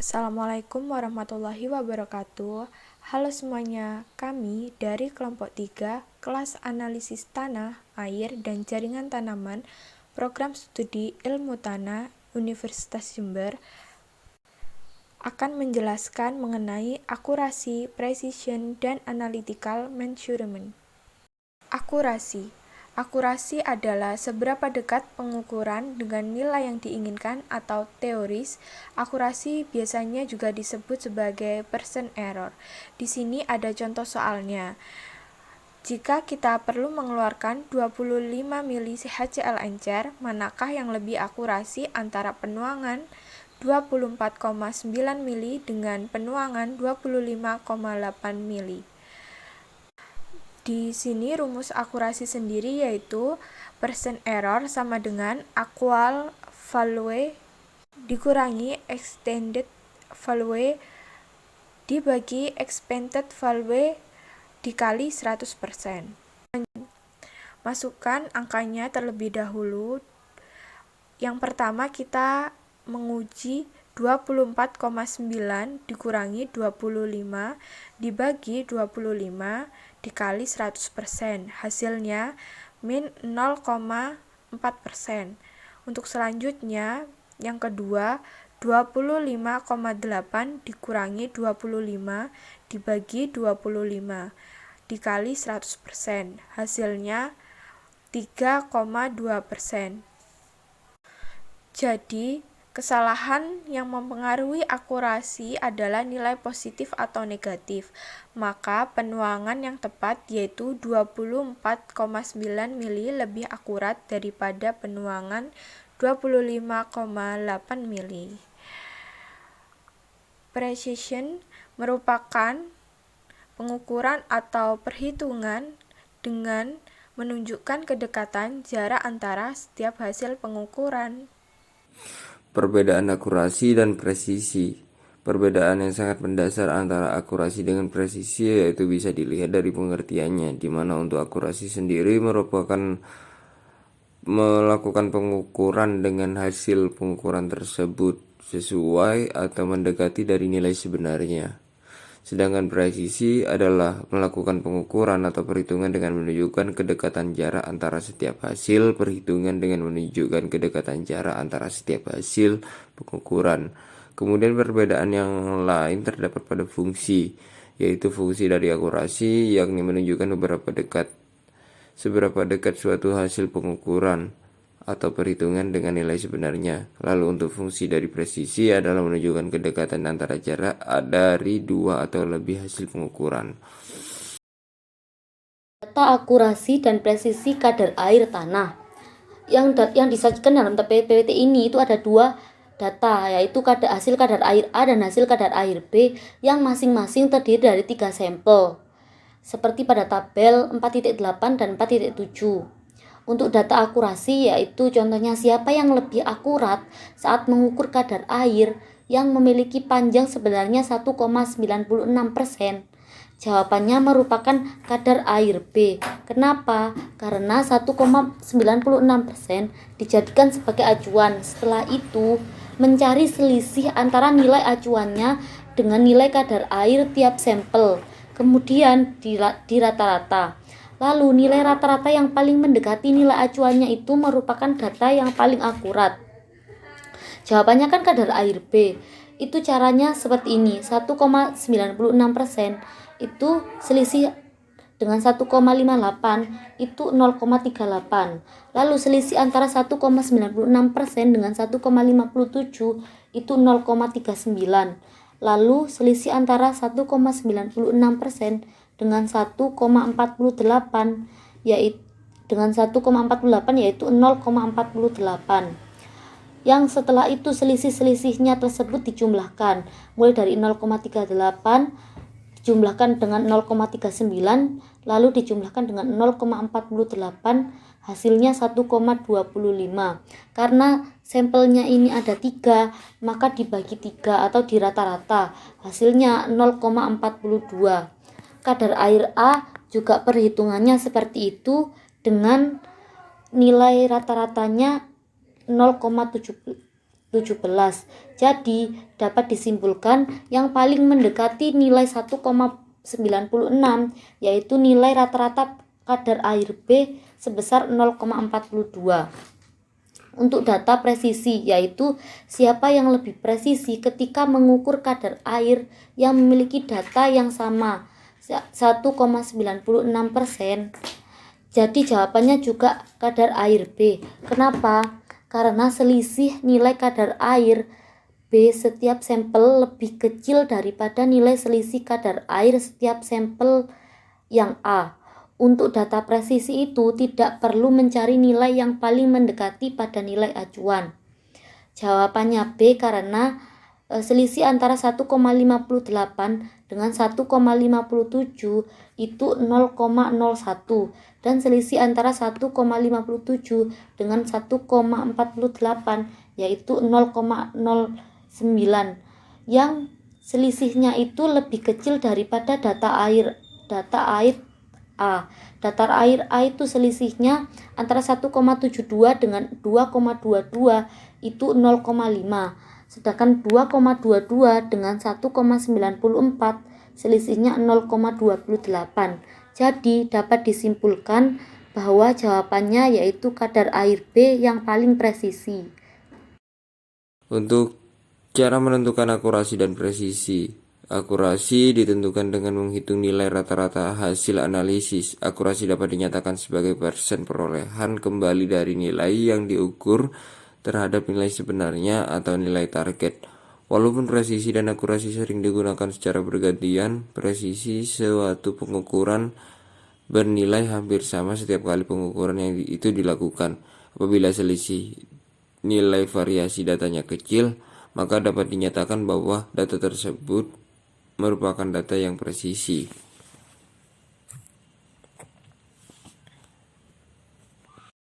Assalamualaikum warahmatullahi wabarakatuh. Halo semuanya, kami dari kelompok 3 kelas analisis tanah, air, dan jaringan tanaman program studi ilmu tanah Universitas Jember akan menjelaskan mengenai akurasi, precision, dan analytical measurement. Akurasi adalah seberapa dekat pengukuran dengan nilai yang diinginkan atau teoris. Akurasi biasanya juga disebut sebagai percent error. Di sini ada contoh soalnya. Jika kita perlu mengeluarkan 25 mili HCl encer, manakah yang lebih akurasi antara penuangan 24,9 mili dengan penuangan 25,8 mili? Di sini rumus akurasi sendiri yaitu percent error sama dengan actual value dikurangi extended value dibagi expected value dikali 100%. Masukkan angkanya terlebih dahulu. Yang pertama kita menguji 24,9 dikurangi 25 dibagi 25 dikali 100%. Hasilnya min 0,4%. Untuk selanjutnya, yang kedua, 25,8 dikurangi 25 dibagi 25 dikali 100%. Hasilnya 3,2%. Jadi, kesalahan yang mempengaruhi akurasi adalah nilai positif atau negatif. Maka penuangan yang tepat yaitu 24,9 mili lebih akurat daripada penuangan 25,8 mili. Precision merupakan pengukuran atau perhitungan dengan menunjukkan kedekatan jarak antara setiap hasil pengukuran. Perbedaan akurasi dan presisi. Perbedaan yang sangat mendasar antara akurasi dengan presisi yaitu bisa dilihat dari pengertiannya, di mana untuk akurasi sendiri merupakan melakukan pengukuran dengan hasil pengukuran tersebut sesuai atau mendekati dari nilai sebenarnya. Sedangkan presisi adalah melakukan pengukuran atau perhitungan dengan menunjukkan kedekatan jarak antara setiap hasil perhitungan dengan menunjukkan kedekatan jarak antara setiap hasil pengukuran. Kemudian perbedaan yang lain terdapat pada fungsi, yaitu fungsi dari akurasi yakni menunjukkan seberapa dekat suatu hasil pengukuran atau perhitungan dengan nilai sebenarnya. Lalu untuk fungsi dari presisi adalah menunjukkan kedekatan antara jarak dari dua atau lebih hasil pengukuran. Data akurasi dan presisi kadar air tanah. Yang disajikan dalam PPT ini itu ada dua data, yaitu hasil kadar air A dan hasil kadar air B yang masing-masing terdiri dari 3 sampel. Seperti pada tabel 4.8 dan 4.7. Untuk data akurasi yaitu contohnya siapa yang lebih akurat saat mengukur kadar air yang memiliki panjang sebenarnya 1,96%. Jawabannya merupakan kadar air B. Kenapa? Karena 1,96% dijadikan sebagai acuan. Setelah itu mencari selisih antara nilai acuannya dengan nilai kadar air tiap sampel. Kemudian di rata-rata. Lalu nilai rata-rata yang paling mendekati nilai acuannya itu merupakan data yang paling akurat. Jawabannya kan kadar air B. Itu caranya seperti ini. 1,96% itu selisih dengan 1,58 itu 0,38. Lalu selisih antara 1,96% dengan 1,57 itu 0,39. Lalu selisih antara 1,96% dengan 1,48 yaitu 0,48 yang setelah itu selisih-selisihnya tersebut dijumlahkan mulai dari 0,38 dijumlahkan dengan 0,39 lalu dijumlahkan dengan 0,48 hasilnya 1,25. Karena sampelnya ini ada 3 maka dibagi 3 atau di rata-rata hasilnya 0,42. Kadar air A juga perhitungannya seperti itu dengan nilai rata-ratanya 0,7 Jadi, dapat disimpulkan yang paling mendekati nilai 1,96 yaitu nilai rata-rata kadar air B sebesar 0,42. Untuk data presisi, yaitu siapa yang lebih presisi ketika mengukur kadar air yang memiliki data yang sama 1,96%. Jadi jawabannya juga kadar air B. Kenapa? Karena selisih nilai kadar air B setiap sampel lebih kecil daripada nilai selisih kadar air setiap sampel yang A. Untuk data presisi itu tidak perlu mencari nilai yang paling mendekati pada nilai acuan. Jawabannya B karena selisih antara 1,58 dengan 1,57 itu 0,01 dan selisih antara 1,57 dengan 1,48 yaitu 0,09 yang selisihnya itu lebih kecil daripada data air A. Data air A itu selisihnya antara 1,72 dengan 2,22 itu 0,5. Sedangkan 2,22 dengan 1,94 selisihnya 0,28. Jadi dapat disimpulkan bahwa jawabannya yaitu kadar air B yang paling presisi. Untuk cara menentukan akurasi dan presisi. Akurasi ditentukan dengan menghitung nilai rata-rata hasil analisis. Akurasi dapat dinyatakan sebagai persen perolehan kembali dari nilai yang diukur terhadap nilai sebenarnya atau nilai target. Walaupun presisi dan akurasi sering digunakan secara bergantian, presisi suatu pengukuran bernilai hampir sama setiap kali pengukuran yang itu dilakukan. Apabila selisih nilai variasi datanya kecil, maka dapat dinyatakan bahwa data tersebut merupakan data yang presisi.